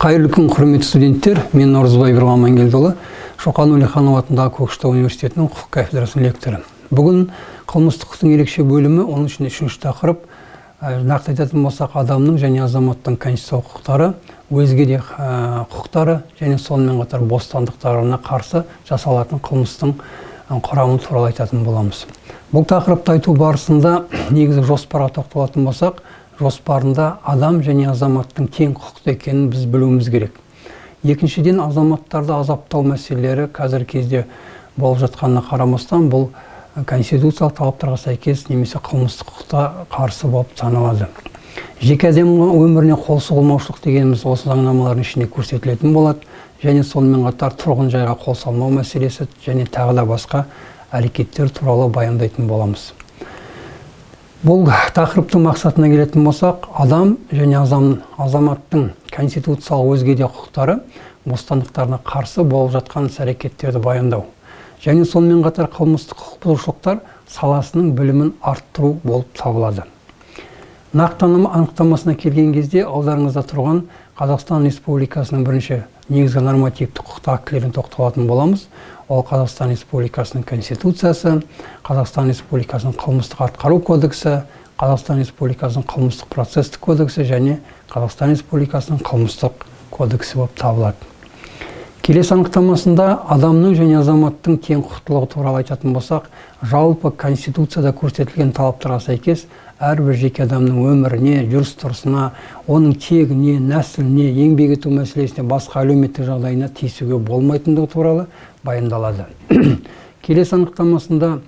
Қайырлы күн, құрметті студенттер. Мен Наурызбай Амангелдіұлы, Шоқан Уәлиханов атындағы Көкшетау университетінің құқық кафедрасының лекторы. Бүгін қылмыстық құқықтың ерекше бөлімі, оның ішінде 3-ші тақырып, нақты айтатын болсақ, адамның және азаматтың конституциялық құқықтары, өзге де құқықтары және сонымен қатар бостандықтарына қарсы жасалатын қылмыстың құрамы туралы айтатын боламыз. Бұл тақырыпты айту барысында негізі жоспарға тоқталатын болсақ, жоспарында адам және азаматтың тең құқықты екенін біз білуіміз керек. Екіншіден, азаматтарды азаптау мәселелері қазіргі кезде болып жатқанына қарамастан, бұл конституциялық талаптарға сәйкес немесе қылмыстық құқыққа қарсы болып саналады. Жеке адамның өміріне қол сұғылмаушылық дегеніміз осы заңнамалардың ішінде көрсетілетін болады, және сонымен қатар тұрғын жайға қол салмау мәселесі және тағы да басқа әрекеттер туралы баяндайтын боламыз. Бұл тақырыптың мақсатына келетін болсақ, адам және азаматтың конституциялық өзге де құқықтары, бостандықтарына қарсы болып жатқан іс-әрекеттерді баяндау. Және сонымен қатар қылмыстық құқық бұзушылықтар саласының білімін арттыру болып табылады. Нақты анықтамасына келген кезде алдарыңызда тұрған Қазақстан Республикасының бірінші негізгі нормативті құқықтық актілеріне тоқталатын боламыз. Ол Қазақстан Республикасының Конституциясы, Қазақстан Республикасының қылмыстық атқару кодексі, Қазақстан Республикасының қылмыстық процестік кодексі және Қазақстан Республикасының қылмыстық кодексі болып табылады. Келесі анықтамасында адамның және азаматтың тең құқықтылығы туралы айтатын болсақ, жалпы Конституцияда көрсетілген талаптарға сәйкес әрбір жеке адамның өміріне, жүріс-тұрысына, оның тегіне, нәсіліне, еңбек ету мәселесіне, басқа әлеуметтік жағдайына тиісуге болмайтындығы туралы баяндалады. Келесі анықтамасында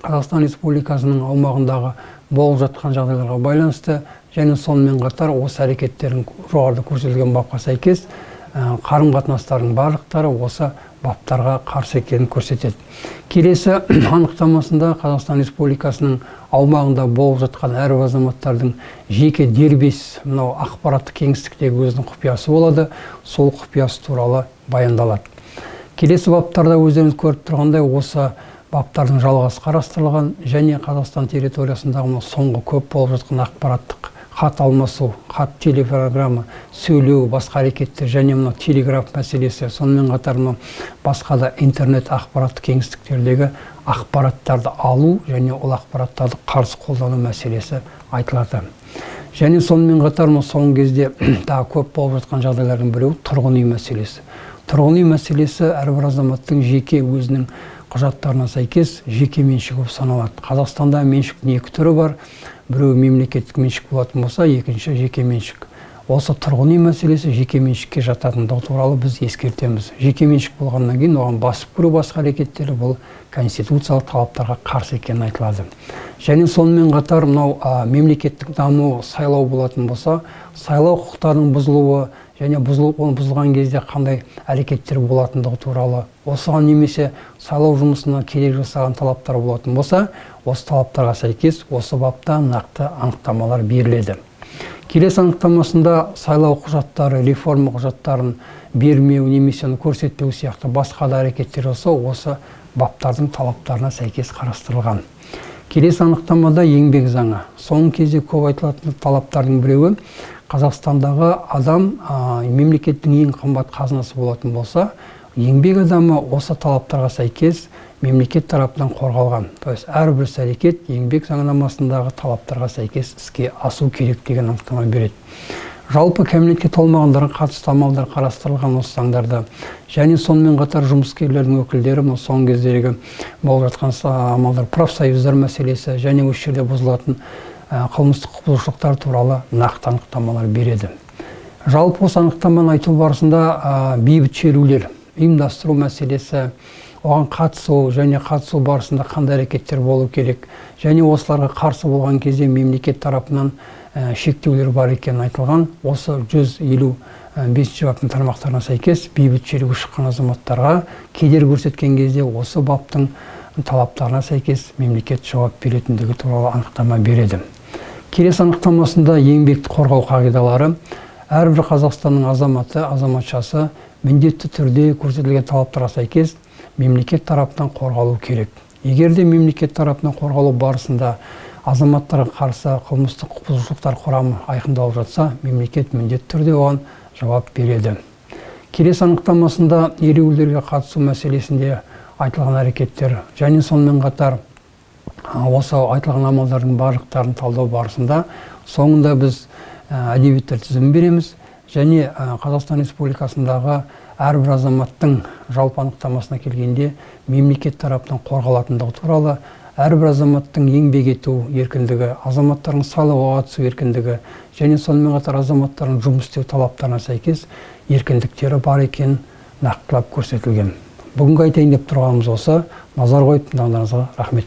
Қазақстан Республикасының аумағындағы болып жатқан жағдайларға байланысты және сонымен қатар осы әрекеттердің жоғарыда көрсетілген бапқа сәйкес қарым-қатынастардың барлықтары осы баптарға қарсы екенін көрсетеді. Келесі анықтамасында Қазақстан Республикасының аумағында болып жатқан әрбір азаматтардың жеке дербес ақпараттық кеңістіктегі өзінің құпиясы болады, сол құпиясы туралы баяндалады. Келесі баптарда өздеріңіз көріп тұрғандай осы баптардың жалғасы қарастырылған және Қазақстан территориясындағы соңғы көп болып жатқан ақпараттық хат алмасу, хат телепрограмма, сөйлеу, басқа әрекеттер және телеграф мәселесі, сонымен қатар басқа да интернет ақпараттық кеңістіктердегі ақпараттарды алу және ол ақпараттарды қарсы қолдану мәселесі айтылады. Және сонымен қатар соңғы кезде тағы көп болып жатқан жағдайлардың біреуі тұрғын үй мәселесі. Тұрғын үй мәселесі әрбір азаматтың жеке өзінің құжаттарына сәйкес жеке меншік болып саналады. Қазақстанда меншіктің екі түрі бар. Біреуі мемлекеттік меншік болатын болса, екінші жеке меншік. Осы тұрғын үй мәселесі жеке меншікке жататындығы туралы біз ескертеміз. Жеке меншік болғаннан кейін оған басып кіру басқа әрекеттері бұл конституциялық талаптарға қарсы екені айтылады. Және сонымен қатар мемлекеттік даму сайлау болатын болса, сайлау құқықтарының бұзылуы және бұзылған кезде қандай әрекеттер болатындығы туралы, осыған немесе сайлау жұмысына кедергі жасаған талаптар болатын болса, осы талаптарға сәйкес осы бапта нақты анықтамалар беріледі. Келесі анықтамасында сайлау құжаттары, реформа құжаттарын бермеу немесе көрсетпеу сияқты басқа да әрекеттер болса, осы баптардың талаптарына сәйкес қарастырылған. Келесі анықтамада еңбек заңы. Соңғы кезде көп айтылатын талаптардың біреуі Қазақстандағы адам мемлекеттің ең қымбат қазынасы болатын болса, еңбек адамы осы талаптарға сәйкес мемлекет тарапынан қорғалған. То есть әрбір әрекет еңбек заңнамасындағы талаптарға сәйкес іске асу керек деген анықтама береді. Жалпы кәмелетке толмағандарға қатысты амалдар қарастырылған осы заңдарда. Және сонымен қатар жұмыскерлердің өкілдері соңғы кездегі болып жатқан амалдар, профсоюздар мәселесі және осы жерде бұзылатын қылмыстық бұзушылықтар туралы нақты анықтамалар береді. Жалпы осы анықтаманы айту барысында бейбіт шерулер, ұйымдастыру мәселесі, оған қатысу және қатысу барысында қандай әрекеттер болу керек және осыларға қарсы болған кезде мемлекет тарапынан шектеулер бар екені айтылған. Осы 155 баптың тармақтарына сәйкес бейбіт шеруге шыққан азаматтарға кедергі көрсеткен кезде осы баптың талаптарына сәйкес мемлекет жауап беретіндігі туралы анықтама береді. Келесі анықтамасында еңбекті қорғау қағидалары. Әрбір Қазақстанның азаматы, азаматшасы міндетті түрде көрсетілген талаптарға сәйкес мемлекет тарапынан қорғалу керек. Егер де мемлекет тарапынан қорғалу барысында азаматтарға қарсы қылмыстық құқық бұзушылықтар құрамы айқындалып жатса, мемлекет міндетті түрде оған жауап береді. Келесі анықтамасында ереуілдерге қатысу мәселесінде айтылған әрекеттер және сонымен қатар осы айтылған амалдардың барлықтарын талдау барысында соңында біз әдебиеттер тізімін береміз және Қазақстан Республикасындағы әрбір азаматтың жалпы анықтамасына келгенде мемлекет тарапынан қорғалатындығы туралы, әрбір азаматтың еңбек ету еркіндігі, азаматтардың сайлауға қатысу еркіндігі және сонымен қатар азаматтардың жұмыс істеу талаптарына сәйкес еркіндіктері бар екенін нақтылап көрсетілген. Бүгінгі айтайын деп тұрғанымыз осы. Назар қойып тыңдағандарыңызға рахмет.